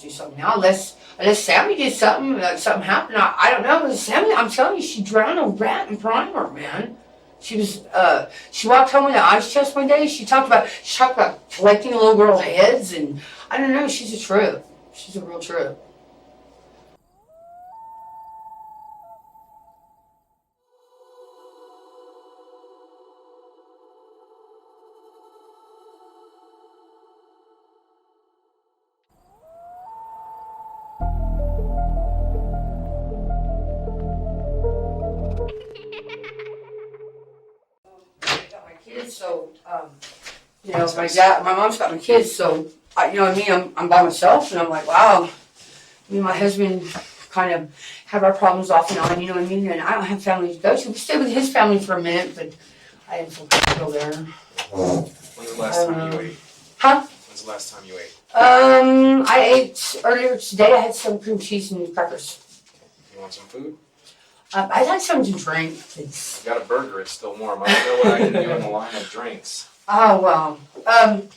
Do something now, unless Sammy did something, something happened. I don't know. Sammy, I'm telling you, she drowned a rat in primer, man. She walked home with an ice chest one day. She talked about collecting little girl heads, and I don't know. She's a trip. She's a real trip. So, my mom's got my kids, so, you know what I mean, I'm by myself, and I'm like, wow, me and my husband kind of have our problems off and on, you know what I mean, and I don't have family to go to. We stayed with his family for a minute, but I didn't feel comfortable there. When's the last time you ate? Huh? When's the last time you ate? I ate earlier today. I had some cream cheese and crackers. You want some food? I had something to drink. I've got a burger, it's still warm. I don't know what I can do in the line of drinks. Oh, well, I'm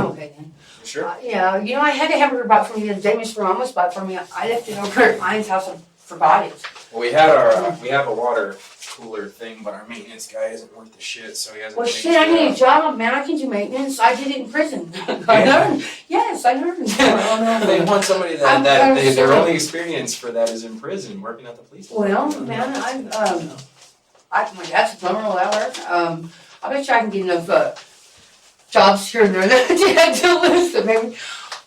okay then. You sure? Yeah, you know, I had a hamburger bought for me the other day. Mr. Ramos bought for me. I left it over at Ryan's house and forgot it. Well, we have a water cooler thing, but our maintenance guy isn't worth the shit, so he hasn't. Well, shit, I need a job, man. I can do maintenance. I did it in prison. I learned. Yes, I learned. They want somebody that their only experience for that is in prison, working at the police department. Well, man, my dad's a plumber, LLER. I bet you I can get enough jobs here and there that you had to list it. Maybe,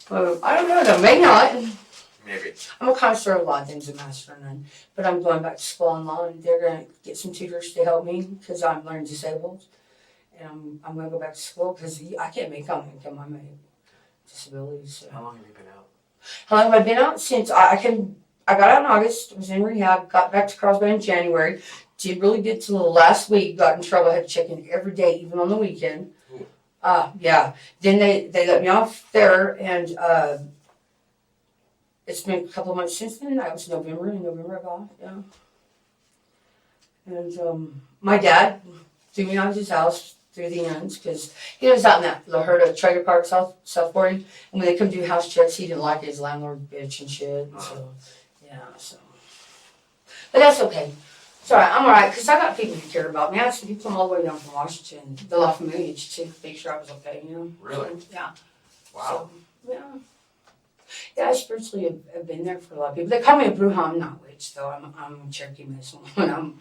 I don't know though. Maybe not. Maybe. I'm a connoisseur of a lot of things in master none, but I'm going back to school on law, and they're going to get some tutors to help me because I'm learning disabled, and I'm going to go back to school because I can't make income. I'm a disability. So. How long have you been out? How long have I been out? Since I got out in August, was in rehab, got back to Carlsbad in January, did really good till the last week, got in trouble, had to check in every day, even on the weekend. Yeah. Then they let me off there, and it's been a couple of months since then. That was November I got off, yeah. And my dad threw me out of his house through the ends, because he was out in that La Herda trailer park, Southport, and when they come do house checks, he didn't like his landlord bitch and shit, and so, yeah, so. But that's okay. It's alright, I'm alright, because I got people who care about me. I had some people come all the way down from Washington, the La Familia, to make sure I was okay, you know? Really? So, yeah. Wow. So, yeah. Yeah, I spiritually have been there for a lot of people. They call me a bruja. I'm not a witch, though. I'm a Cherokee medicine woman.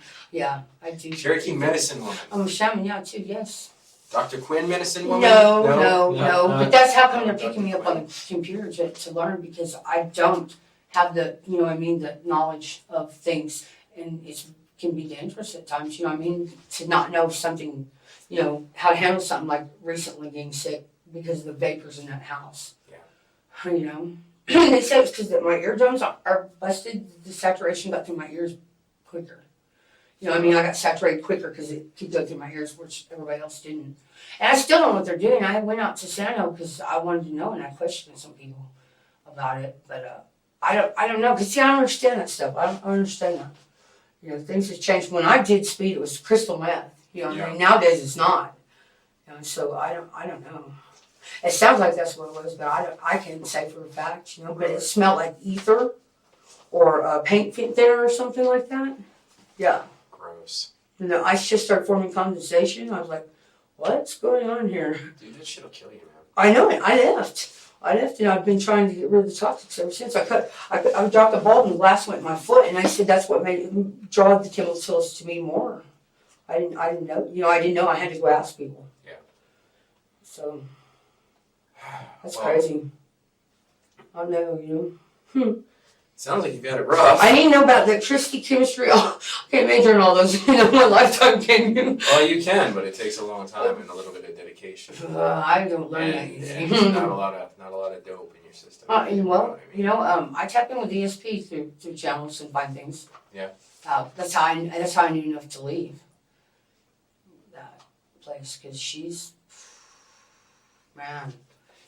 I do. Cherokee medicine woman. I'm a shaman, yeah, too, yes. Dr. Quinn medicine woman? No. But that's how come they're picking me up on the computer to learn, because I don't have the, you know what I mean, the knowledge of things. And it can be dangerous at times, you know what I mean, to not know something, you know, how to handle something like recently getting sick because of the vapors in that house. You know, they said it's because my eardrums are busted. The saturation got through my ears quicker. You know what I mean? I got saturated quicker because it could go through my ears, which everybody else didn't. And I still don't know what they're doing. I went out to Sano because I wanted to know, and I questioned some people about it. But I don't know, because see, I don't understand that stuff. I don't understand that. You know, things have changed. When I did speed, it was crystal meth. You know what I mean? Nowadays, it's not. You know, so I don't know. It sounds like that's what it was, but I can't say for a fact, you know. But it smelled like ether or paint thinner or something like that. Yeah. Gross. And the ice just started forming condensation. I was like, what's going on here? Dude, that shit'll kill you, man. I know it. I left, and I've been trying to get rid of the toxics ever since. I dropped a bulb and the glass went in my foot, and I said that's what made it draw the chemicals to me more. I didn't know. You know, I didn't know. I had to go ask people. Yeah. So. That's crazy. I know, you know. Sounds like you've got it rough. I didn't know about electricity, chemistry. I can't major in all those in one lifetime, can you? Well, you can, but it takes a long time and a little bit of dedication. I don't learn that easy. And not a lot of dope in your system. I tap in with ESP through channels and find things. Yeah. That's how I knew enough to leave that place, because she's, man.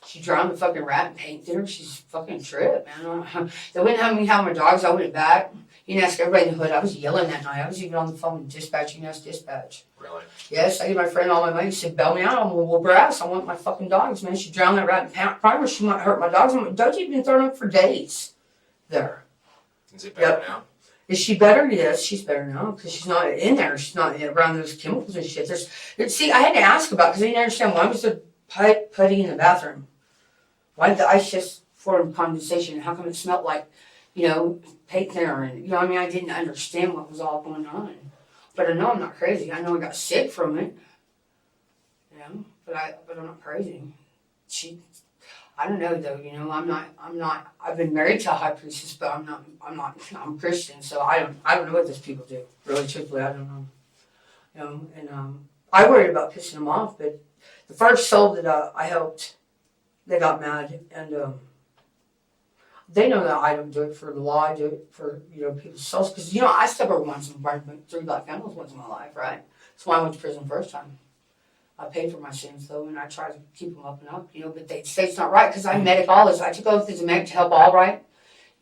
She drowned the fucking rat in paint thinner. She's fucking trip, man. They wouldn't have me have my dogs. I went back. You can ask everybody in the hood. I was yelling that night. I was even on the phone with dispatch. You can ask dispatch. Really? Yes, I gave my friend all my money. He said, bail me out. I'm gonna whoop her ass. I want my fucking dogs, man. She drowned that rat in primer. She might hurt my dogs. Dougie's been thrown up for days there. Is it better now? Is she better? Yes, she's better now because she's not in there. She's not around those chemicals and shit. See, I had to ask about because I didn't understand why was there putty in the bathroom. Why did the ice just form condensation? How come it smelled like, paint thinner? And I didn't understand what was all going on. But I know I'm not crazy. I know I got sick from it. But I'm not crazy. I don't know though, I'm not, I've been married to a high priestess, but I'm Christian, so I don't know what those people do. Really, truthfully, I don't know. I worried about pissing them off, but the first soul that I helped, they got mad, and they know that I don't do it for the law, I do it for, people's souls, because, I suffered once in went through black animals once in my life, right? That's why I went to prison the first time. I paid for my sins, though, and I tried to keep them up and up, but they say it's not right, because I medic all this. I took oath as a medic to help all right,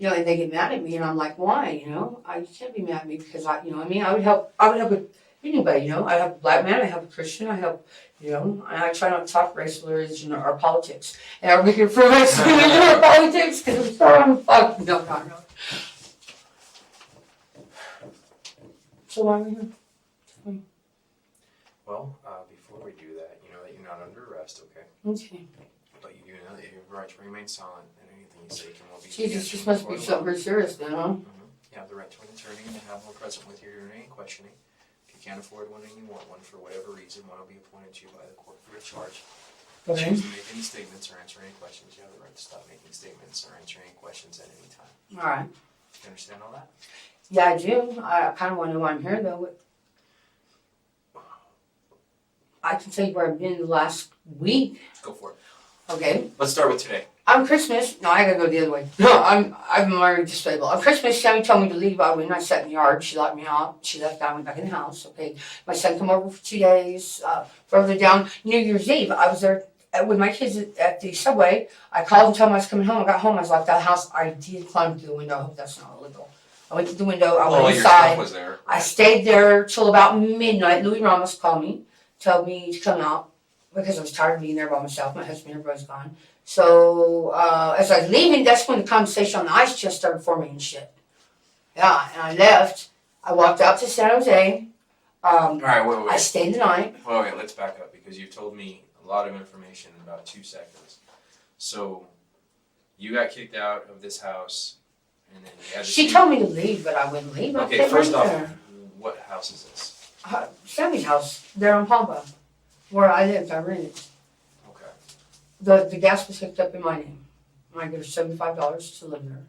and they get mad at me, and I'm like, why, I can't be mad at me, because I would help with anybody, I help a black man, I help a Christian, I help, and I try not to talk race, religion, or politics, and are we here for race, religion, or politics, because I'm so fuck, no, not really. So why are we here? Well, before we do that, you know that you're not under arrest, okay? Okay. But you do know that you have the right to remain silent, and anything you say can well be... Jesus, this must be something very serious then, huh? You have the right to an attorney and to have one present with you during any questioning. If you can't afford one and you want one for whatever reason, one will be appointed to you by the court for a charge. If you choose to make any statements or answer any questions, you have the right to stop making statements or answer any questions at any time. All right. You understand all that? Yeah, I do. I kind of want to know why I'm here, though. I can tell you where I've been the last week. Go for it. Okay. Let's start with today. On Christmas, no, I gotta go the other way. No, I'm already disabled. On Christmas, Sammy told me to leave. I went and I sat in the yard. She locked me out. She left. I went back in the house. Okay. My son come over for 2 days. Further down, New Year's Eve, I was there with my kids at the subway. I called and told them I was coming home. I got home. I was locked out of the house. I did climb through the window. I hope that's not illegal. I went to the window. I went inside. Your stuff was there. I stayed there till about midnight. Louis Ramos called me, told me to come out because I was tired of being there by myself. My husband, everybody's gone. So as I was leaving, that's when the conversation on the ice chest started forming and shit. Yeah, and I left. I walked out to San Jose. All right, wait. I stayed the night. Wait, let's back up because you've told me a lot of information in about 2 seconds. So you got kicked out of this house, and then you had to... She told me to leave, but I wouldn't leave. Okay, first off, what house is this? Sammy's house, there on Pampa, where I lived. I rented. Okay. The gas was hooked up in my name. I give her $75 to live there.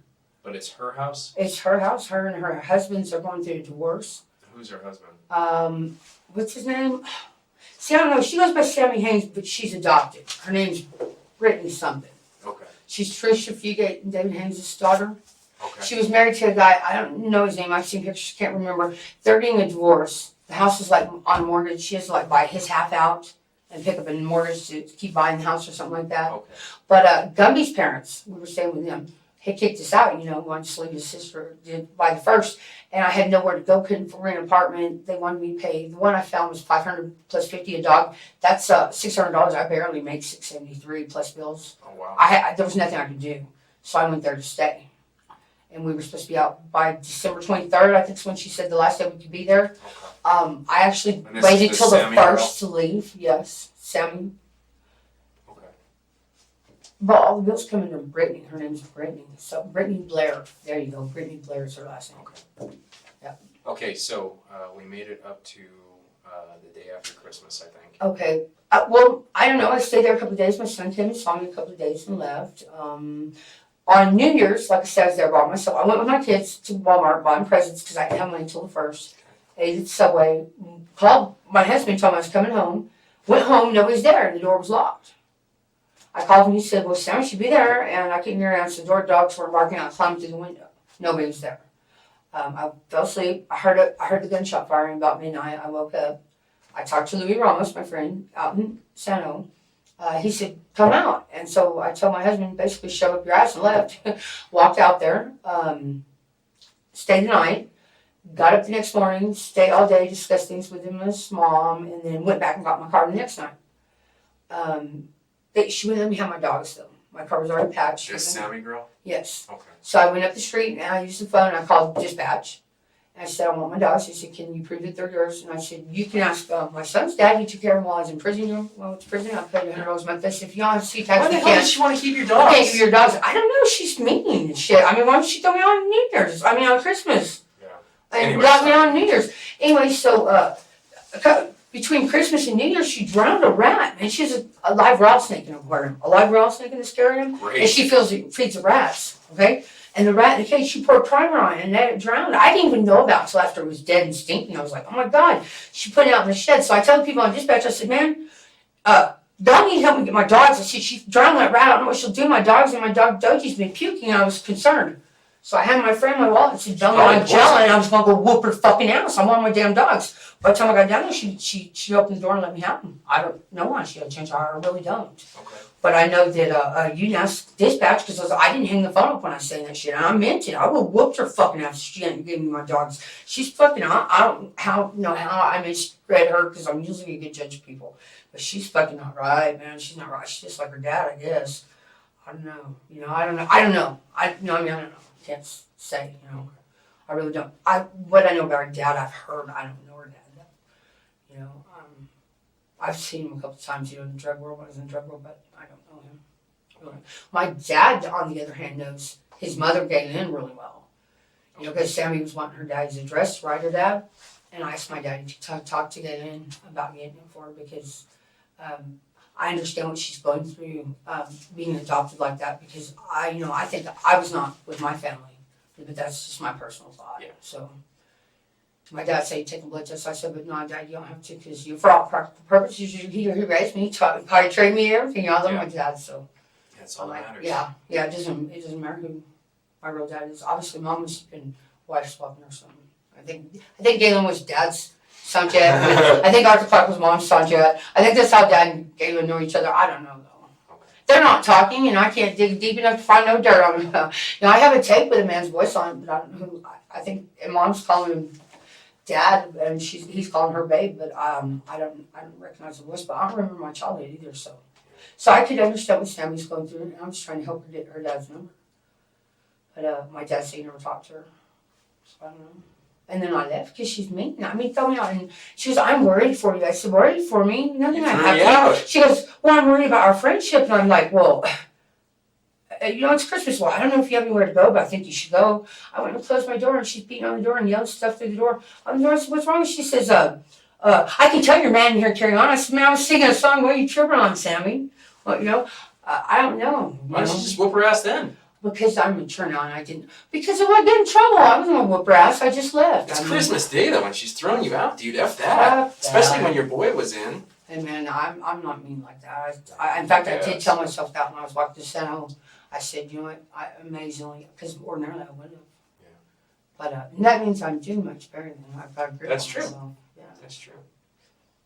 But it's her house? It's her house. Her and her husband's are going through a divorce. Who's her husband? What's his name? See, I don't know. She goes by Sammy Haynes, but she's adopted. Her name's Brittany something. Okay. She's Tricia Fugate and David Haynes' daughter. Okay. She was married to a guy, I don't know his name, I've seen pictures, can't remember. They're getting a divorce. The house is like on mortgage. She has to like buy his half out and pick up a mortgage to keep buying the house or something like that. Okay. But Gumby's parents, we were staying with them, he kicked us out, wanted to leave his sister did by the first. And I had nowhere to go, couldn't rent an apartment. They wanted me to pay. The one I found was $500 plus $50 a dog. That's $600. I barely made $673 plus bills. Oh, wow. There was nothing I could do. So I went there to stay. And we were supposed to be out by December 23rd, I think is when she said the last day we could be there. Okay. I actually waited till the first to leave. Yes, Sammy. Okay. But all the bills come under Brittany. Her name's Brittany. So Brittany Blair. There you go. Brittany Blair is her last name. Okay. Yeah. Okay, so we made it up to the day after Christmas, I think. Okay. Well, I don't know. I stayed there a couple of days. My son came and saw me a couple of days and left. On New Year's, like I said, I was there by myself. I went with my kids to Walmart buying presents because I didn't have money until the 1st. Ate at the Subway. Called my husband, told me I was coming home. Went home, nobody's there, and the door was locked. I called him, he said, well, Sam should be there, and I couldn't hear her answer the door. Dogs were barking. I climbed through the window. Nobody was there. I fell asleep. I heard the gunshot firing about midnight. I woke up. I talked to Louis Ramos, my friend, out in Sano. he said, come out. And so I told my husband, basically, shove up your ass and left. Walked out there, stayed the night, got up the next morning, stayed all day, discussed things with him and his mom, and then went back and got my car the next night. She wouldn't let me have my dogs, though. My car was already patched. This Sammy girl? Yes. Okay. So I went up the street and I used the phone and I called dispatch. And I said, I want my dogs. He said, can you prove that they're yours? And I said, you can ask my son's dad. He took care of him while I was in prison. Well, it's prison. I paid $100 a month. I said, if you don't have C-tax, Why the hell does she want to keep your dogs? I can't give your dogs. I don't know. She's mean and shit. I mean, why don't she throw me on New Year's? I mean, on Christmas. Yeah. And Anyway, got me on New Year's. Anyway, so between Christmas and New Year's, she drowned a rat. And she has a live rattlesnake in her aquarium. A live rattlesnake in this aquarium. Great. And she feeds the rats. Okay? And the rat in the cage, she poured primer on it and let it drown. I didn't even know about it until after it was dead and stinking. I was like, oh my God. She put it out in the shed. So I tell the people on dispatch, I said, man, y'all need help me get my dogs. I said, she drowned that rat. I don't know what she'll do. My dogs and my dog Doji's been puking. And I was concerned. So I had my friend my wallet and said, dumb like jelly, and I was going to go whoop her fucking ass. I want my damn dogs. By the time I got down there, she opened the door and let me have them. I don't know why she had to change her heart. I really don't. Okay. But I know that you can ask dispatch because I didn't hang the phone up when I said that shit. And I meant it. I would whoop her fucking ass if she hadn't given me my dogs. She's fucking, I don't know how I misread her because I'm usually a good judge of people. But she's fucking not right, man. She's not right. She's just like her dad, I guess. I don't know. I don't know. I don't know. I don't know. Can't say, I really don't. What I know about her dad, I've heard. I don't know her dad. I've seen him a couple times, in the drug world. When I was in the drug world, but I don't know him. Really. My dad, on the other hand, knows his mother, Galen, really well. Because Sammy was wanting her dad's address, right, her dad, and I asked my daddy to talk to Galen about getting it for her because I understand what she's going through, being adopted like that. Because I think I was not with my family. But that's just my personal thought. Yeah. So my dad said, take a blood test. I said, but no, Dad, you don't have to because for all practical purposes, he raised me, probably trained me and everything. I love my dad, so. That's all that matters. Yeah, it doesn't matter who my real dad is. Obviously, Mom was been wife swapping or something. I think Galen was Dad's son yet. I think Arthur Clark was Mom's son yet. I think that's how Dad and Galen know each other. I don't know though. They're not talking, and I can't dig deep enough to find no dirt on them. I have a tape with a man's voice on it, but I don't know who. I think and Mom's calling him Dad, and he's calling her babe, but I don't recognize the voice. But I don't remember my childhood either, so I could understand what Sammy's going through, and I'm just trying to help her get her dad's number. But my dad said he never talked to her, so I don't know. And then I left because she's mean. Throw me out. And she goes, I'm worried for you. I said, worried for me? Nothing I have to. She goes, well, I'm worried about our friendship. And I'm like, well, it's Christmas. Well, I don't know if you have anywhere to go, but I think you should go. I went and closed my door, and she's beating on the door and yelling stuff through the door. On the door, I said, what's wrong? She says, I can tell your man in here carrying on. I said, man, I was singing a song. What are you tripping on, Sammy? Well, I don't know. Why don't you just whoop her ass then? Because I'm mature now and I didn't. Because if I get in trouble, I wasn't going to whoop her ass. I just left. It's Christmas Day, though, and she's throwing you out, dude. F that. Especially when your boy was in. Hey, man, I'm not mean like that. In fact, I did tell myself that when I was walking to San Jose. I said, you know what, amazingly, because ordinarily I wouldn't have. Yeah. But that means I'm doing much better than I've got a grip on That's true. myself. Yeah. That's true.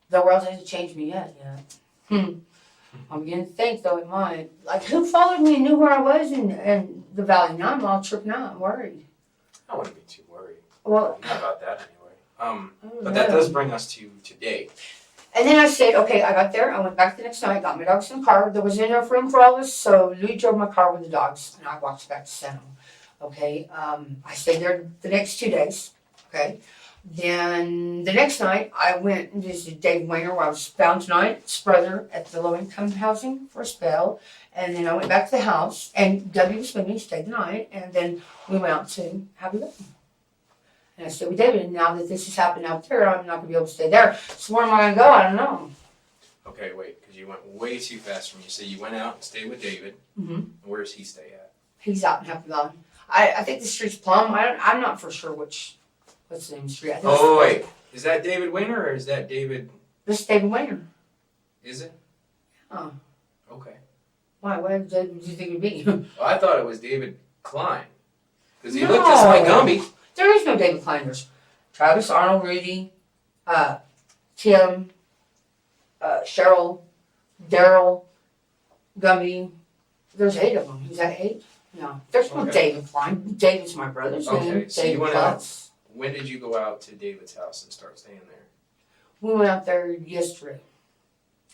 The world hasn't changed me yet. I'm beginning to think, though, it might. Like, who followed me and knew where I was in the valley? Now I'm all tripping out. I'm worried. I wouldn't be too worried. Well, not about that anyway. But that does bring us to today. And then I said, okay, I got there. I went back the next night, got my dogs in the car. There was enough room for all of us, so Louis drove my car with the dogs, and I walked back to San Jose. Okay, I stayed there the next 2 days. Okay. Then the next night, I went and visited Dave Weiner, where I was found tonight, his brother, at the low-income housing for a spell. And then I went back to the house, and W was with me, stayed the night, and then we went out to Happy Living. And I stayed with David, and now that this has happened out there, I'm not going to be able to stay there. So where am I going to go? I don't know. Okay, wait, because you went way too fast for me. So you went out and stayed with David. Mm-hmm. Where does he stay at? He's out in Happy Valley. I think the street's Plum. I'm not for sure what's the name of the street. Wait. Is that David Weiner or is that David? This is David Weiner. Is it? Oh. Okay. Why? What did you think it would be? Well, I thought it was David Klein. Because he looked just like Gumby. There is no David Klein. There's Travis, Arnold, Rudy, Tim, Cheryl, Daryl, Gumby. There's 8 of them. Is that 8? No. There's no Okay. David Klein. David's my brother's Okay, name. so you David went out- Klutz. When did you go out to David's house and start staying there? We went out there yesterday.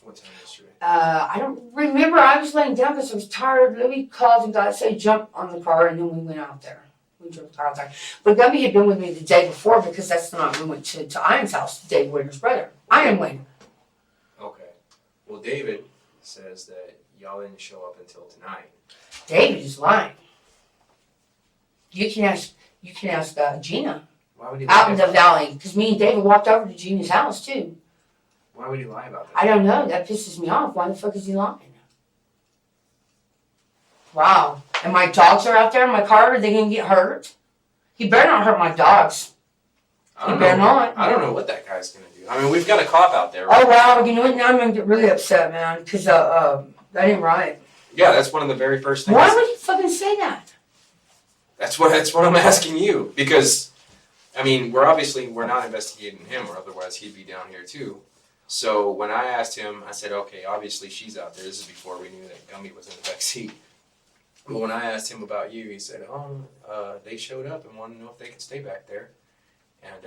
What time yesterday? I don't remember. I was laying down because I was tired. Louis called and got say jump on the car, and then we went out there. We drove the car out there. But Gumby had been with me the day before because that's the night we went to Iron's house, Dave Wayner's brother. Iron Wayner. Okay. Well, David says that y'all didn't show up until tonight. David is lying. You can ask Gina Why would he out lie in the about valley because me and David walked over to Gina's house too. Why would he lie about that? I don't know. That pisses me off. Why the fuck is he lying? Wow. And my dogs are out there in my car. Are they gonna get hurt? He better not hurt my dogs. I don't He better know. not. I don't know what that guy's gonna do. I mean, we've got a cop out there. Oh wow. You know what? Now I'm gonna get really upset, man, because that ain't right. Yeah, that's one of the very first things. Why would he fucking say that? That's what I'm asking you, because I mean, we're not investigating him, or otherwise he'd be down here too. So when I asked him, I said, okay, obviously she's out there. This is before we knew that Gumby was in the back seat. But when I asked him about you, he said, they showed up and wanted to know if they could stay back there, and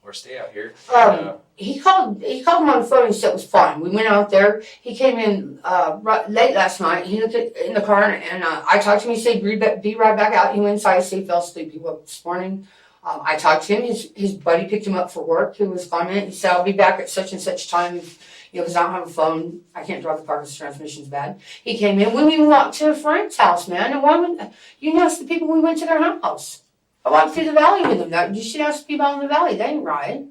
or stay out here. And, He called him on the phone and said it was fine. We went out there. He came in late last night. He looked in the car and I talked to him. He said, be right back out. He went inside. He fell asleep. He woke up this morning. I talked to him. His buddy picked him up for work. He was fine. He said, I'll be back at such and such time. Because I don't have a phone. I can't drive the car because the transmission's bad. He came in. We walked to Frank's house, man. And why would you ask the people we went to their house? I walked through the valley with them. You should ask the people in the valley. They ain't right.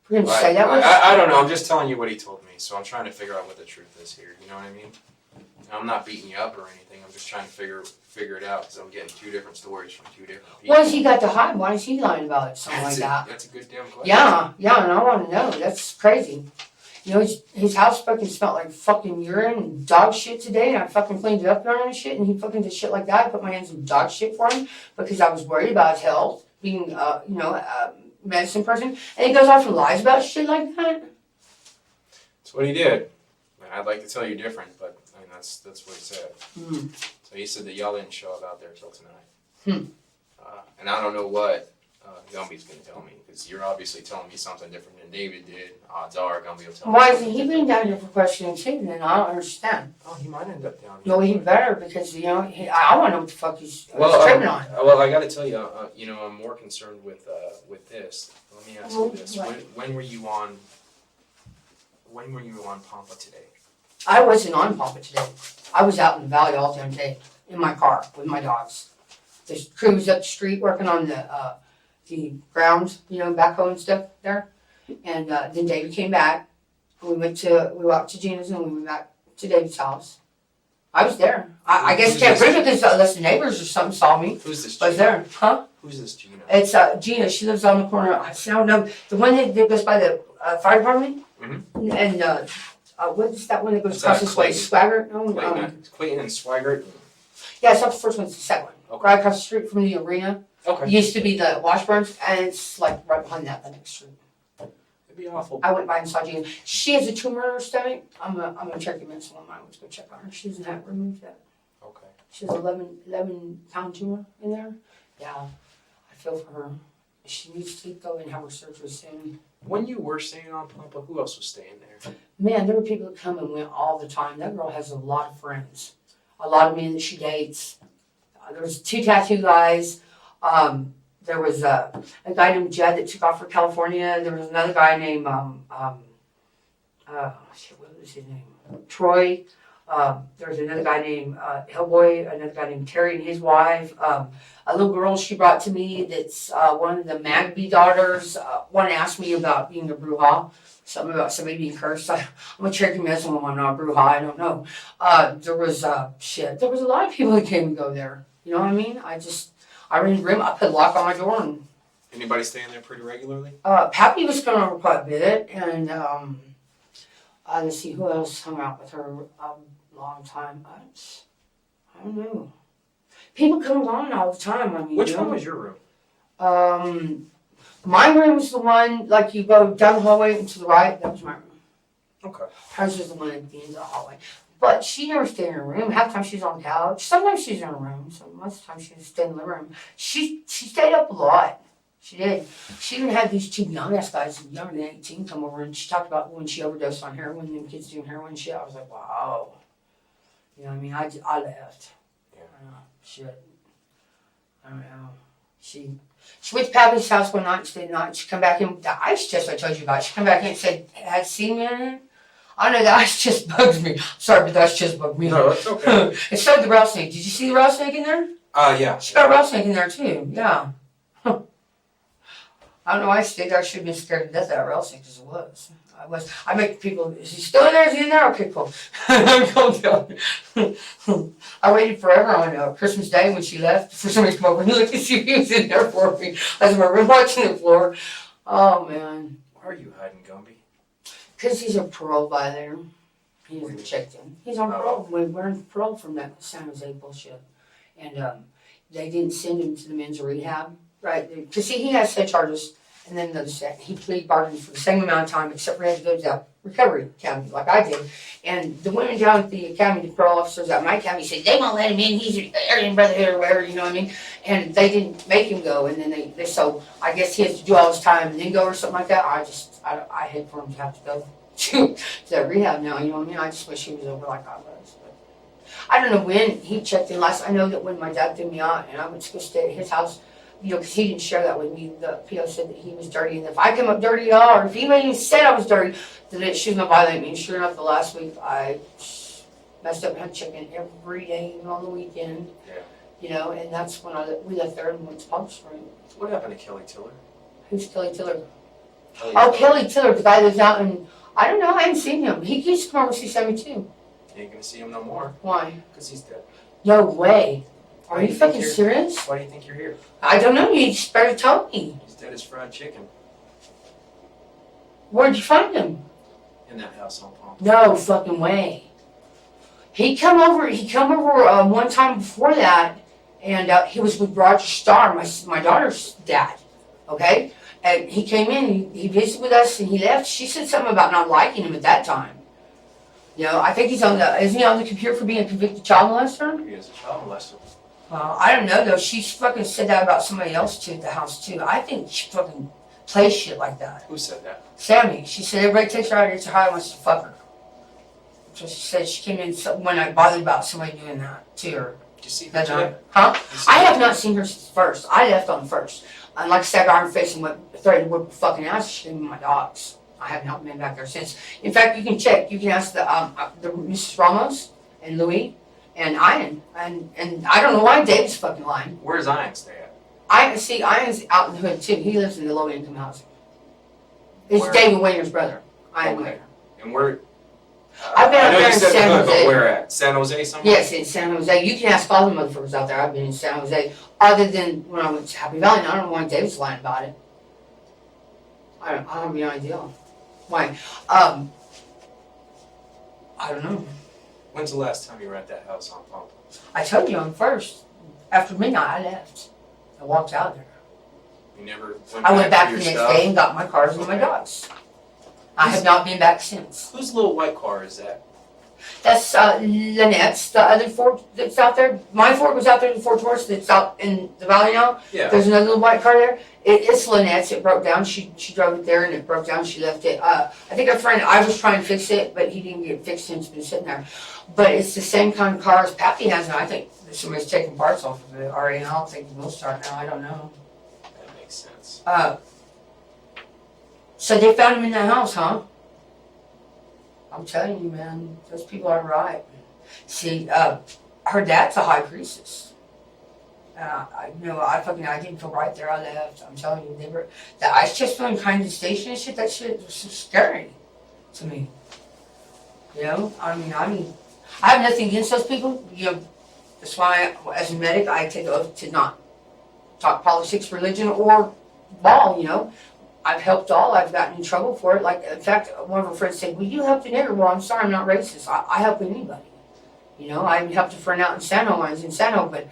For him to say that. I don't know. I'm just telling you what he told me. So I'm trying to figure out what the truth is here. You know what I mean? I'm not beating you up or anything. I'm just trying to figure it out because I'm getting 2 different stories from 2 different people. What has he got to hide? Why is he lying about it? Something like that. That's a good damn question. Yeah, and I want to know. That's crazy. You know, his house fucking smelled like fucking urine and dog shit today, and I fucking cleaned it up and shit, and he fucking did shit like that. I put my hands in dog shit for him because I was worried about his health, being, a medicine person, and he goes off and lies about shit like that. That's what he did. I'd like to tell you different, but I mean, that's what he said. Mm. So he said that y'all didn't show up out there till tonight. And I don't know what Gumby's going to tell me, because you're obviously telling me something different than David did. Odds are Gumby will tell me. Why something isn't he different. being down here for questioning too? Then I don't understand. Oh, he might end up down here. No, he better because I want to know what the fuck he's tripping on. Well, I got to tell you, I'm more concerned with this. Let me ask you this: What? when were you on? When were you on Pampa today? I wasn't on Papa today. I was out in the valley all damn day in my car with my dogs. The crew was up the street working on the ground, backhoe and stuff there. And then David came back. We walked to Gina's and we went back to David's house. I was there. I guess can't prove it because unless the neighbors or something saw me. Who's this? I was Gina? there. Huh? Who's this Gina? It's Gina. She lives on the corner. I don't know. The one that goes by the fire department? Mm-hmm. And what is that one that goes What's across that, this way? Clayton? Swagger? No, Clayton and Swigert. yeah, it's not the first one, it's the second one. Okay. Right across the street from the arena. Okay. It used to be the Washburns, and it's like right behind that, the next street. It'd be awful. I went by and saw Gina. She has a tumor in her stomach. I'm gonna check your medicine on mine. I was gonna check on her. She doesn't have it removed yet. Okay. She has 11-pound tumor in there. Yeah, I feel for her. She needs to go and have her surgery soon. When you were staying on Pampa, who else was staying there? Man, there were people that come and went all the time. That girl has a lot of friends. A lot of men that she dates. There was 2 tattoo guys. There was a guy named Jed that took off for California. There was another guy named what was his name? Troy. There was another guy named Hellboy. Another guy named Terry and his wife. A little girl she brought to me that's one of the Magby daughters. One asked me about being a bruja. Something about somebody being cursed. I'm a Cherokee Muslim. I'm not a bruja. I don't know. There was There was a lot of people that came and go there. You know what I mean? I ran the room. I put a lock on my door. And Anybody staying there pretty regularly? Pappy was coming over quite a bit. And let's see who else hung out with her a long time. I don't know. People come along all the time. I mean, Which one was your room? My room was the one, like you go down the hallway and to the right, that was my room. Okay. Hers was the one at the end of the hallway. But she never stayed in her room. Half the time she's on the couch. Sometimes she's in her room. So most of the time she was staying in the living room. She stayed up a lot. She did. She even had these two young ass guys, younger than 18, come over and she talked about when she overdosed on heroin and kids doing heroin and shit. I was like, wow. You know what I mean? I left. Yeah. Shit. I don't know. She went to Pappy's house one night and stayed the night. She come back in with the ice chest I told you about. She come back in and said, had semen in it. I know the ice chest bugs me. Sorry, but the ice chest bugged me. No, that's okay. And so did the rattlesnake. Did you see the rattlesnake in there? Yeah. She got a rattlesnake in there too. Yeah. I don't know why I stayed there. I should have been scared to death of that rattlesnake as it was. I make people, is he still in there? Is he in there? Okay, cool. I'm going down. I waited forever on Christmas Day when she left for somebody to come over and look and see if he was in there for me. I was in my room watching the floor. Oh, man. Why are you hiding Gumby? Because he's a parole violator. He hasn't checked in. He's on parole. We're in parole from that San Jose bullshit. And they didn't send him to the men's rehab. Right, because he has head charges, and then he plead bargained for the same amount of time, except for he had to go to that recovery academy like I did. And the women down at the academy, the parole officers at my academy said they won't let him in. He's an Aryan Brotherhood or whatever, you know what I mean? And they didn't make him go, and then they so I guess he has to do all his time and then go or something like that. I hate for him to have to go to that rehab now. You know what I mean? I just wish he was over like I was. But I don't know when he checked in last. I know that when my dad threw me out and I went to go stay at his house. You know, because he didn't share that with me. The PO said that he was dirty, and if I come up dirty at all, or if anybody even said I was dirty, then she was going to violate me. And sure enough, the last week, I messed up and had to check in every day, even on the weekend. Yeah. You know, and that's when we left there and went to Palm Springs. What happened to Kelly Tiller? Who's Kelly Tiller? Kelly Tiller, the guy that lives out in, I don't know, I haven't seen him. He used to come over to see 72. You ain't going to see him no more. Why? Because he's dead. No way. Are you fucking serious? Why do you think you're here? I don't know. You just better tell me. He's dead as fried chicken. Where'd you find him? In that house on Palm. No fucking way. He come over one time before that, and he was with Roger Starr, my daughter's dad. Okay, and he came in. He visited with us, and he left. She said something about not liking him at that time. You know, I think isn't he on the computer for being a convicted child molester? He is a child molester. I don't know though. She fucking said that about somebody else too at the house too. I think she fucking plays shit like that. Who said that? Sammy. She said everybody takes her out here to high wants to fuck her. So she said she came in when I bothered about somebody doing that to her. Did you see her today? Huh? I have not seen her since first. I left on the first. And like I said, I got her face and threatened to whip her fucking ass. She gave me my dogs. I have not been back there since. In fact, you can check. You can ask the Mrs. Ramos and Louis. And Ian, and I don't know why Dave's fucking lying. Where's Ian stay at? Ian's out in the hood too. He lives in the low income housing. It's Where? David Wayner's brother. Ian Okay. Wayner. And where? I've been I out know there you in said San the hood, Jose. but where at? San Jose somewhere? Yes, in San Jose. You can ask all the motherfuckers out there. I've been in San Jose. Other than when I went to Happy Valley, and I don't know why David's lying about it. I don't have any idea. Why? I don't know. When's the last time you were at that house on Palm? I told you on first. After midnight, I left. I walked out there. You never I went back for the your next stuff? day and got my cars and my dogs. I have not been back since. Whose little white car is that? That's Lynette's, the other Ford that's out there. My Ford was out there in Fort Worth that's out in the valley now. Yeah. There's another little white car there. It's Lynette's. It broke down. She drove it there and it broke down. She left it. I think a friend, I was trying to fix it, but he didn't get it fixed and it's been sitting there. But it's the same kind of car as Pappy has, and I think somebody's taking parts off of it already. I don't think we'll start now. I don't know. That makes sense. So they found him in that house, huh? I'm telling you, man, those people are right. See, her dad's a high priestess. I didn't feel right there. I left. I'm telling you, the ice chest feeling kind of station and shit. That shit was so scary to me. You know, I mean, I have nothing against those people. You know, that's why, as a medic, I take the oath to not talk politics, religion, or ball. You know. I've helped all. I've gotten in trouble for it. Like, in fact, one of our friends said, "Well, you helped a nigger." Well, I'm sorry, I'm not racist. I help anybody. You know, I helped a friend out in Sano when I was in Sano, but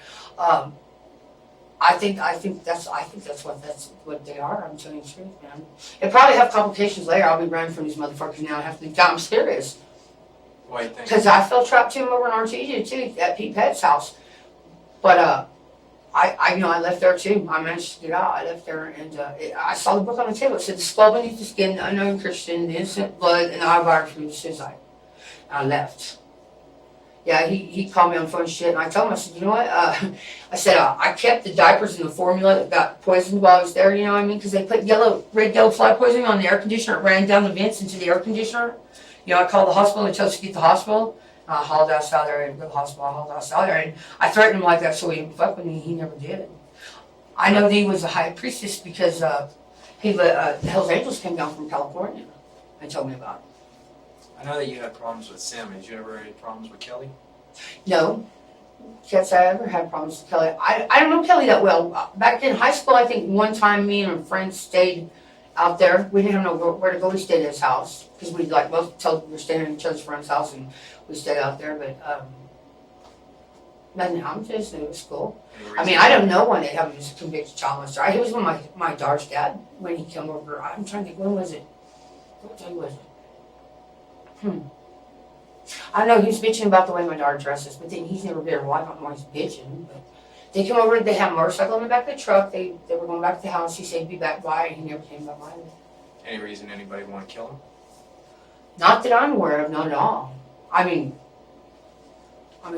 I think that's what they are. I'm telling you the truth, man. It'll probably have complications later. I'll be running from these motherfuckers now. I have to leave town. I'm serious. Why, thank you. Because I felt trapped too over in Artesia too, at Pete Pet's house. But I left there too. I managed to get out. I left there and I saw the book on the table. It said the skull beneath the skin, the unknown Christian, the innocent blood, and the autobiography of suicide. And I left. Yeah, he called me on the phone and shit, and I told him, I said, you know what? I said, I kept the diapers and the formula that got poisoned while I was there, you know what I mean? Because they put red, yellow fly poisoning on the air conditioner. It ran down the vents into the air conditioner. You know, I called the hospital and told us to get to the hospital. I hauled us out there and go to the hospital. I hauled us out there, and I threatened him like that so he didn't fuck with me. He never did. I know that he was a high priestess because the Hells Angels came down from California and told me about it. I know that you had problems with Sam. Did you ever have any problems with Kelly? No. Can't say I ever had problems with Kelly. I don't know Kelly that well. Back in high school, I think one time me and a friend stayed out there. We didn't know where to go. We stayed at his house because we both told we were staying at each other's friend's house and we stayed out there. But nothing happened to us. It was cool. I mean, I don't know when they have him as a convicted child molester. He was with my daughter's dad when he came over. I'm trying to think, when was it? What day was it? I know he was bitching about the way my daughter dresses, but then he's never been a wife. I don't know why he's bitching. But they come over, they had a motorcycle in the back of the truck. They were going back to the house. He said, be back by, and he never came back by. Any reason anybody would want to kill him? Not that I'm aware of, not at all. I mean,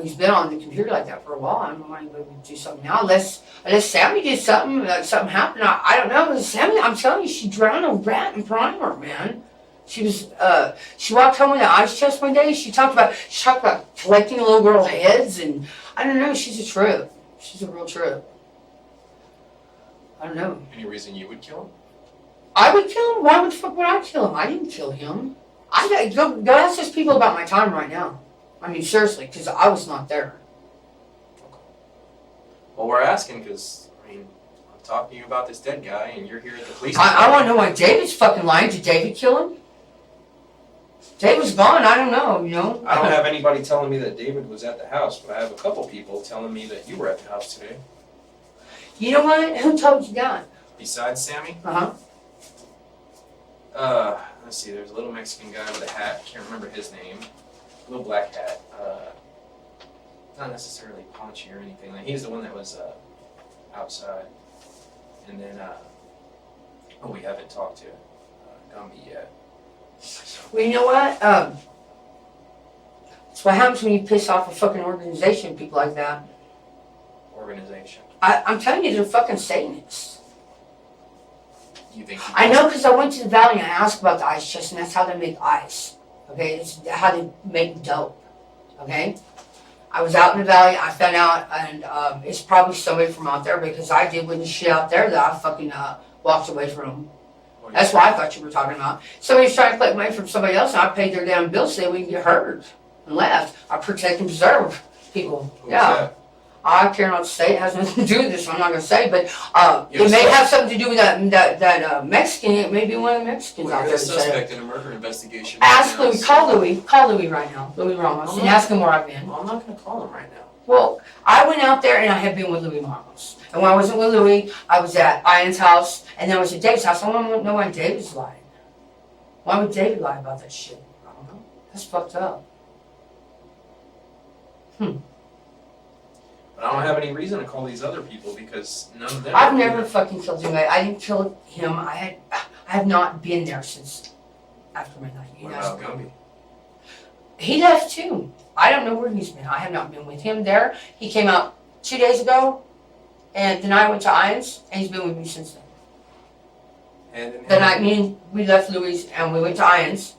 he's been on the computer like that for a while. I don't know why anybody would do something now, unless Sammy did something, like something happened. I don't know. Sammy, I'm telling you, she drowned a rat in primer, man. She walked home with an ice chest one day. She talked about collecting little girl heads, and I don't know. She's a trip. She's a real trip. I don't know. Any reason you would kill him? I would kill him. Why the fuck would I kill him? I didn't kill him. Go ask those people about my time right now. I mean, seriously, because I was not there. Okay. Well, we're asking because, I mean, I'm talking to you about this dead guy, and you're here at the police. I want to know why David's fucking lying. Did David kill him? David's gone. I don't know, you know. I don't have anybody telling me that David was at the house, but I have a couple people telling me that you were at the house today. You know what? Who told you that? Besides Sammy? Uh-huh. Let's see, there's a little Mexican guy with a hat, can't remember his name. Little black hat. Not necessarily paunchy or anything. Like, he's the one that was outside. And then, we haven't talked to Gumby yet. Well, you know what? That's what happens when you piss off a fucking organization, people like that. Organization. I'm telling you, they're fucking Satanists. You think? I know because I went to the valley and I asked about the ice chest, and that's how they make ice. Okay, it's how they make dope. Okay, I was out in the valley. I found out, and it's probably somebody from out there because I did witness shit out there that I fucking walked away from. That's why I thought you were talking about. Somebody's trying to collect money from somebody else, and I paid their damn bill so they wouldn't get hurt and left. I protect and preserve people. Who's Yeah. that? I care not to say. It has nothing to do with this. I'm not going to say, but You're it the may suspect. have something to do with that Mexican. It may be one of the Mexicans Well, out you're there. the that said it. suspect in a murder investigation. Ask right now, Louis. so- Call Louis. Call Louis right now. Louis Ramos. And ask him where I've been. Well, I'm not going to call him right now. Well, I went out there and I have been with Louis Ramos. And when I wasn't with Louis, I was at Ian's house, and then I was at David's house. I want to know why David's lying. Why would David lie about that shit? I don't know. That's fucked up. But I don't have any reason to call these other people because none of them. I've never fucking killed anybody. I didn't kill him. I have not been there since after midnight. You What know? about Gumby? He left too. I don't know where he's been. I have not been with him there. He came out 2 days ago, and then I went to Ian's, and he's been with me since then. And The night we left Louis and we went to Ian's.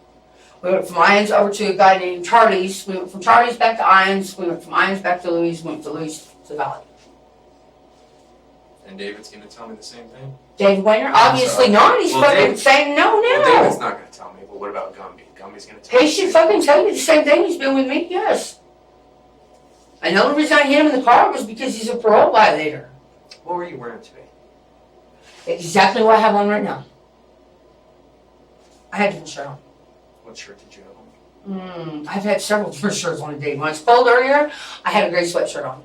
We went from Ian's over to a guy named Charlie's. We went from Charlie's back to Ian's. We went from Ian's back to Louis. We went to Louis to Valley. And David's going to tell me the same thing? Dave Weiner? Obviously not. He's Well, fucking David- saying no Well, now. David's not going to tell me, but what about Gumby? Gumby's going to tell me. He should fucking tell you the same thing. He's been with me. Yes. And the only reason I hit him in the car was because he's a parole violator. What were you wearing today? Exactly what I have on right now. I had a different shirt on. What shirt did you have on? I've had several different shirts on a day. When it's cold earlier, I had a gray sweatshirt on.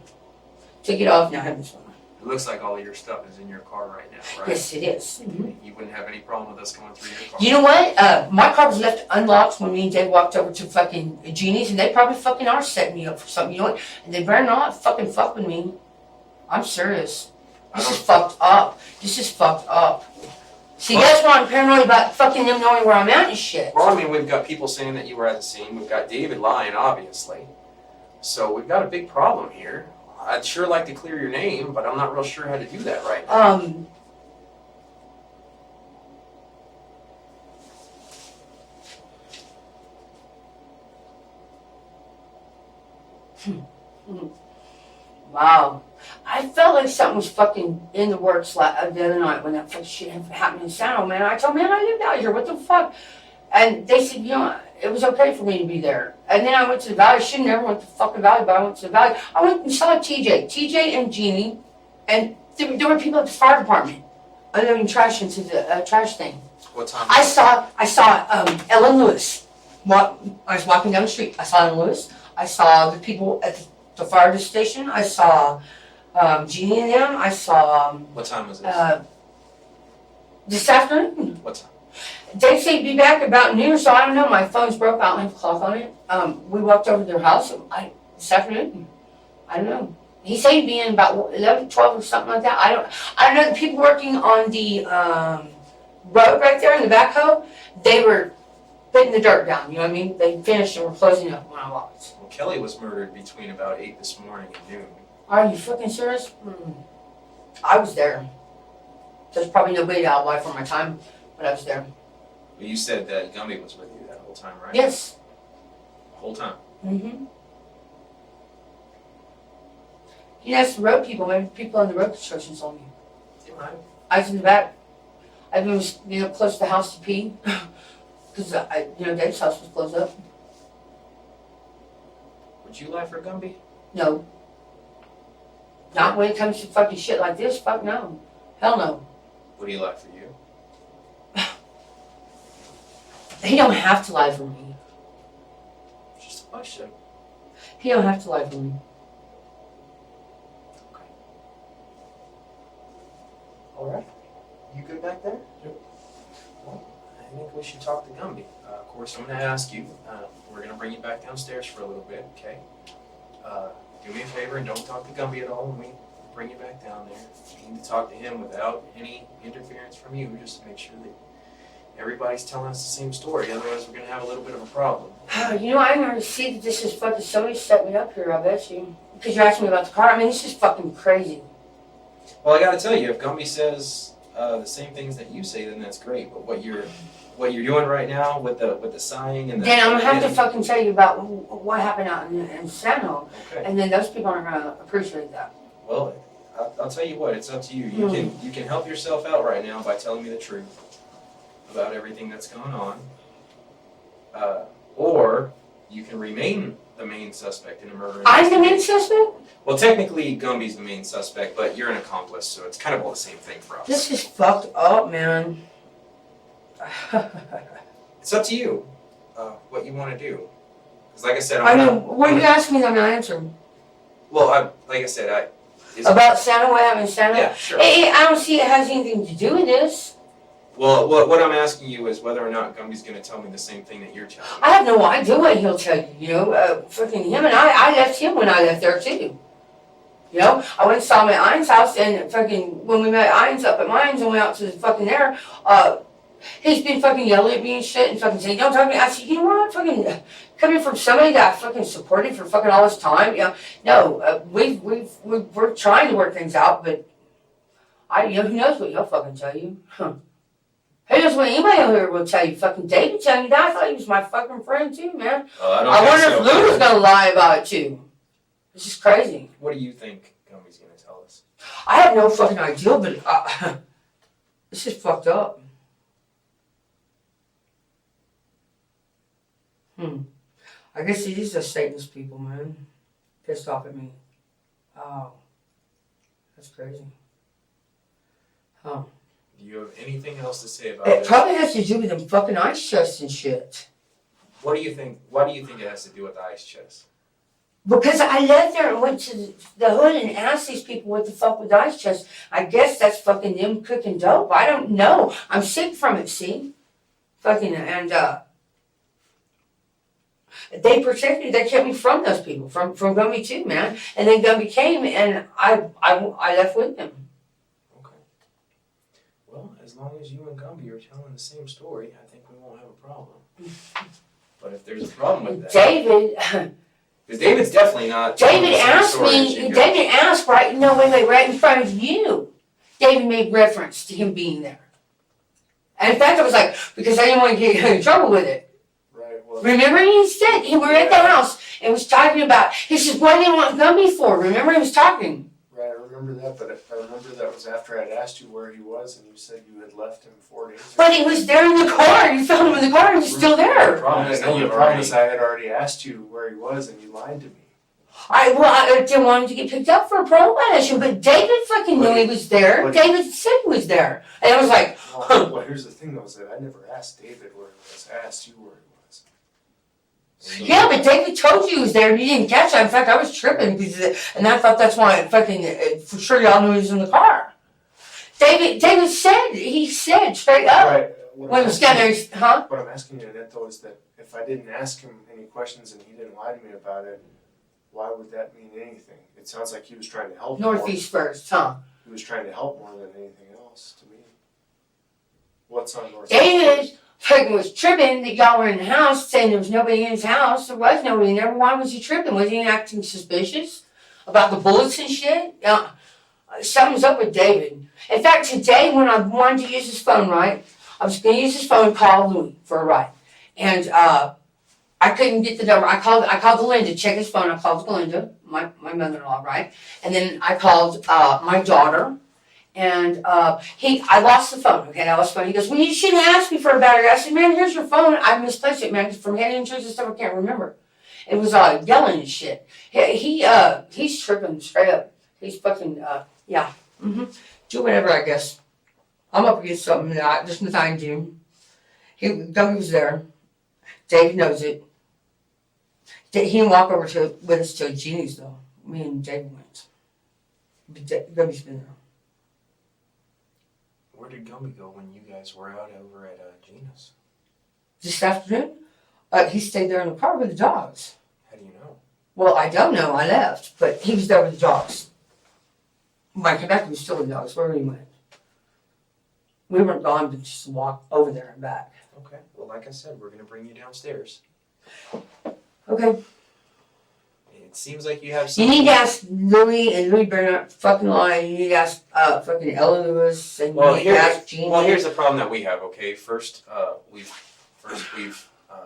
Took it off, now I have this one on. It looks like all of your stuff is in your car right now, right? Yes, it is. You wouldn't have any problem with us going through your car? You know what? My car was left unlocked when me and Dave walked over to fucking Genie's, and they probably fucking are setting me up for something. You know what? And they better not fucking fuck with me. I'm serious. This is fucked up. This is fucked up. See, that's why I'm paranoid about fucking them knowing where I'm at and shit. Well, I mean, we've got people saying that you were at the scene. We've got David lying, obviously. So we've got a big problem here. I'd sure like to clear your name, but I'm not real sure how to do that right now. Wow. I felt like something was fucking in the works the other night when that fucking shit happened in Sano, man. I told man I lived out here. What the fuck? And they said, you know, it was okay for me to be there. And then I went to the valley. I should never went to the fucking valley, but I went to the valley. I went and saw TJ and Jeannie, and there were people at the fire department unloading trash into the trash thing. What time? I saw Ellen Lewis. I was walking down the street. I saw Ellen Lewis. I saw the people at the fire station. I saw Jeannie and them. I saw. What time was this? This afternoon. What time? They say be back about noon, so I don't know. My phone's broke. I don't have a clock on it. We walked over to their house this afternoon. I don't know. He said he'd be in about 11, 12 or something like that. I don't know. The people working on the road right there in the backhoe, they were putting the dirt down. You know what I mean? They finished and were closing up when I walked. Well, Kelly was murdered between about 8 this morning and noon. Are you fucking serious? I was there. There's probably nobody to alibi for my time, but I was there. Well, you said that Gumby was with you that whole time, right? Yes. The whole time? Mm-hmm. You know, that's the road people. Maybe people in the road construction told me. You might. I was in the back. I was, close to the house to pee. Because, Dave's house was closed up. Would you lie for Gumby? No. Not when it comes to fucking shit like this. Fuck no. Hell no. Would he lie for you? He don't have to lie for me. Just a question. He don't have to lie for me. Okay. All right. You good back there? Yep. Well, I think we should talk to Gumby. Of course, I'm going to ask you. We're going to bring you back downstairs for a little bit, okay? Do me a favor and don't talk to Gumby at all when we bring you back down there. You need to talk to him without any interference from you, just to make sure that everybody's telling us the same story. Otherwise, we're going to have a little bit of a problem. I didn't already see that this is fucking, somebody set me up here, I bet you. Because you're asking me about the car. I mean, this is fucking crazy. Well, I got to tell you, if Gumby says the same things that you say, then that's great. But what you're doing right now with the sighing and the... Then I'm going to have to fucking tell you about what happened out in Sano. Okay. And then those people aren't going to appreciate that. Well, I'll tell you what, it's up to you. You can help yourself out right now by telling me the truth about everything that's going on. Or you can remain the main suspect in a murder. I'm the main suspect? Well, technically, Gumby's the main suspect, but you're an accomplice, so it's kind of all the same thing for us. This is fucked up, man. It's up to you what you want to do. Because like I said, what are you asking me? I'm not answering. Well, like I said, About Santa, what happened in Santa? Yeah, sure. Hey, I don't see it has anything to do with this. Well, what I'm asking you is whether or not Gumby's going to tell me the same thing that you're telling me. I have no idea what he'll tell you, fucking him and I left him when I left there too. I went and saw him at Ein's house, and fucking, when we met Ein's up at mine's and went out to the fucking there, he's been fucking yelling at me and shit and fucking saying, don't talk to me. I said, you know what, fucking, coming from somebody that I fucking supported for fucking all this time, no, we're trying to work things out, but who knows what he'll fucking tell you, huh? Who knows what anybody over here will tell you? Fucking David telling you that? I thought he was my fucking friend too, man. I wonder if Lou was gonna lie about it too. This is crazy. What do you think Gumby's gonna tell us? I have no fucking idea, but this is fucked up. I guess these are Satanist people, man. Pissed off at me. Oh, that's crazy. Huh. Do you have anything else to say about It this? probably has to do with them fucking ice chests and shit. What do you think? Why do you think it has to do with the ice chest? Because I left there and went to the hood and asked these people what the fuck with the ice chest. I guess that's fucking them cooking dope. I don't know. I'm sick from it, see? Fucking, and, they protected me. They kept me from those people, from Gumby too, man. And then Gumby came, and I left with them. Okay. Well, as long as you and Gumby are telling the same story, I think we won't have a problem. But if there's a problem with that, David, Because David's definitely not. telling David the same asked story as me. you guys. David asked right. No, wait, right in front of you. David made reference to him being there. And in fact, I was like, because I didn't want to get in trouble with it. Right, well, Remember, he said, we were at the house and was talking about, he says, what do you want Gumby for? Remember, he was talking. right, I remember that, but I remember that was after I'd asked you where he was, and you said you had left him 4 days ago. But he was there in the car. You found him in the car. He was still The there. problem is, No, you the problem is I had already asked you where he was, and you lied to me. I didn't want him to get picked up for a parole violation, but David fucking knew he was there. But- David said he was there. And I was like, Well, here's the thing though, is that I never asked David where he was, I asked you where he was. yeah, but David told you he was there and you didn't catch it. In fact, I was tripping because, and I thought that's why for sure y'all knew he was in the car. David said, he said straight up. Right. When he was down there, huh? What I'm asking you, Annette, though, is that if I didn't ask him any questions and he didn't lie to me about it, why would that mean anything? It sounds like he was trying to help more. Northeast first, huh? He was trying to help more than anything else to me. What's on Northeast? David fucking was tripping that y'all were in the house, saying there was nobody in his house. There was nobody there. Why was he tripping? Was he acting suspicious about the bullets and shit? Something's up with David. In fact, today when I wanted to use his phone, right, I was going to use his phone and call Louis for a ride. And I couldn't get the number. I called Belinda, check his phone. I called Belinda, my mother-in-law, right? And then I called my daughter. And I lost the phone, okay? I lost the phone. He goes, well, you shouldn't ask me for a battery. I said, man, here's your phone. I misplaced it, man. From head injuries and stuff, I can't remember. It was yelling and shit. He's tripping straight up. He's fucking, yeah. Mm-hmm. Do whatever, I guess. I'm up against something that there's nothing I can do. Gumby was there. Dave knows it. He didn't walk over with us to Jeannie's, though. Me and Dave went. But Gumby's been there. where did Gumby go when you guys were out over at Gina's? This afternoon, he stayed there in the car with the dogs. How do you know? Well, I don't know. I left, but he was there with the dogs. When I came back, he was still with the dogs. Where he went? We weren't gone, but just walk over there and back. Okay. Well, like I said, we're going to bring you downstairs. Okay. It seems like you have some. You need to ask Louie, and Louie better not fucking lie. You need to ask fucking Ella Lewis, and you need to ask Jeannie. Well, here's the problem that we have. Okay, first we've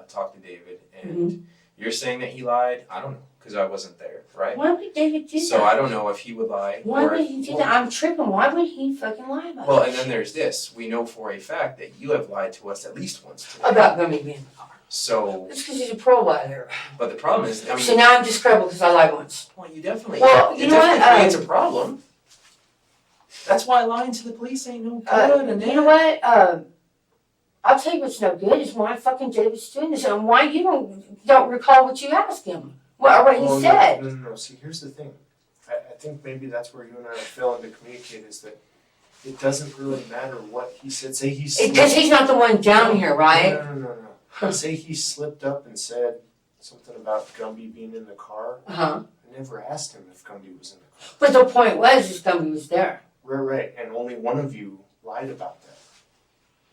talked to David, and you're saying that he lied. I don't know because I wasn't there, right? Why would David do that? So I don't know if he would lie. Why or would if- he do that? I'm tripping. Why would he fucking lie about Well, it? and then there's this. We know for a fact that you have lied to us at least once today. About Gummy being in the car. So, It's because he's a pro liar. but the problem is, I mean, So now I'm just credible because I lied once. well, you definitely, Well, you it know what, definitely creates a problem. That's why lying to the police ain't no good. And You know what? I'll tell you what's no good is why fucking David's doing this and why you don't recall what you asked him. What he said. No. See, here's the thing. I think maybe that's where you and I are failing to communicate is that it doesn't really matter what he said. Say he slipped. Because he's not the one down here, right? No. Say he slipped up and said something about Gumby being in the car. Uh-huh. I never asked him if Gumby was in the car. But the point was is Gumby was there. Right. And only one of you lied about that.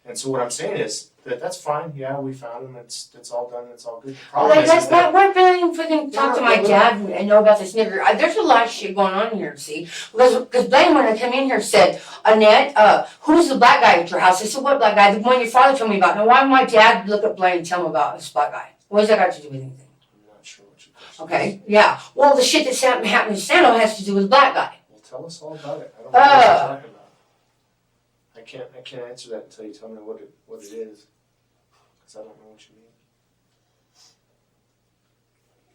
And so what I'm saying is that's fine. Yeah, we found him. It's all done. It's all good. The problem is that We're really freaking talk to my dad and know about this nigger. There's a lot of shit going on here, see? Because Blaine, when I come in here, said, Annette, who's the black guy at your house? I said, what black guy? The one your father told me about. Now, why would my dad look at Blaine and tell him about this black guy? What does that got to do with anything? I'm not sure what your question Okay, is. yeah. Well, the shit that happened to Sano has to do with the black guy. Well, tell us all about it. I don't know what you're talking about. I can't answer that until you tell me what it is. Because I don't know what you mean.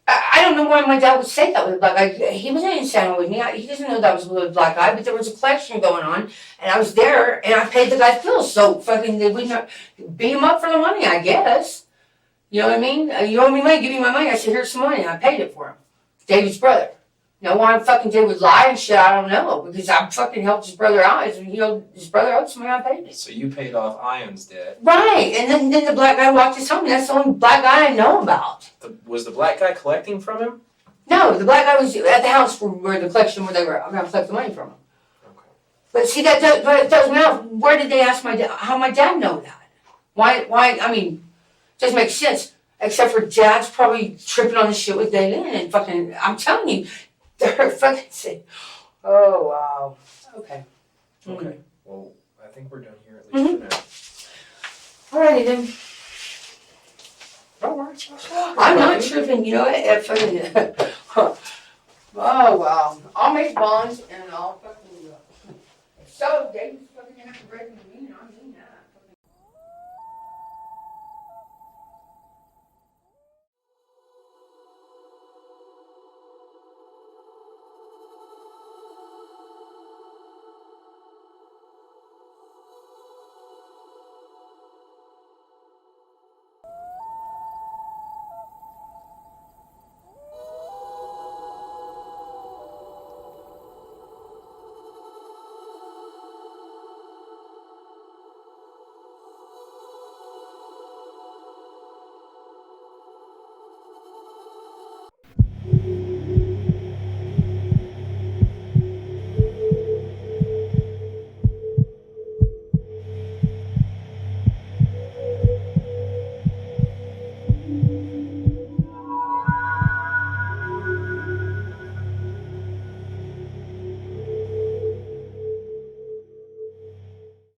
I don't know why my dad would say that with a black guy. He was in Sano with me. He doesn't know that was with a black guy, but there was a collection going on, and I was there, and I paid the guy's bills, so fucking they wouldn't beat him up for the money, I guess. You know what I mean? You owe me money, give me my money. I said, here's some money, and I paid it for him. David's brother. Now why fucking David would lie and shit, I don't know. Because I fucking helped his brother out. His brother owed some money, I paid it. So you paid off Ion's debt. Right, and then the black guy walked us home, and that's the only black guy I know about. Was the black guy collecting from him? No, the black guy was at the house where the collection, where they were going to collect the money from him. Okay. But see, that doesn't matter. Where did they ask my dad? How my dad know that? Why? I mean, it doesn't make sense. Except for Dad's probably tripping on the shit with Daylin and fucking. I'm telling you, they're fucking sick. Oh wow. Okay. Okay. Well, I think we're done here at least for now. Alrighty then. Don't worry. I'm not tripping. You know what? If fucking. Oh wow. I'll make bonds and I'll fucking. So David's fucking gonna have to break me.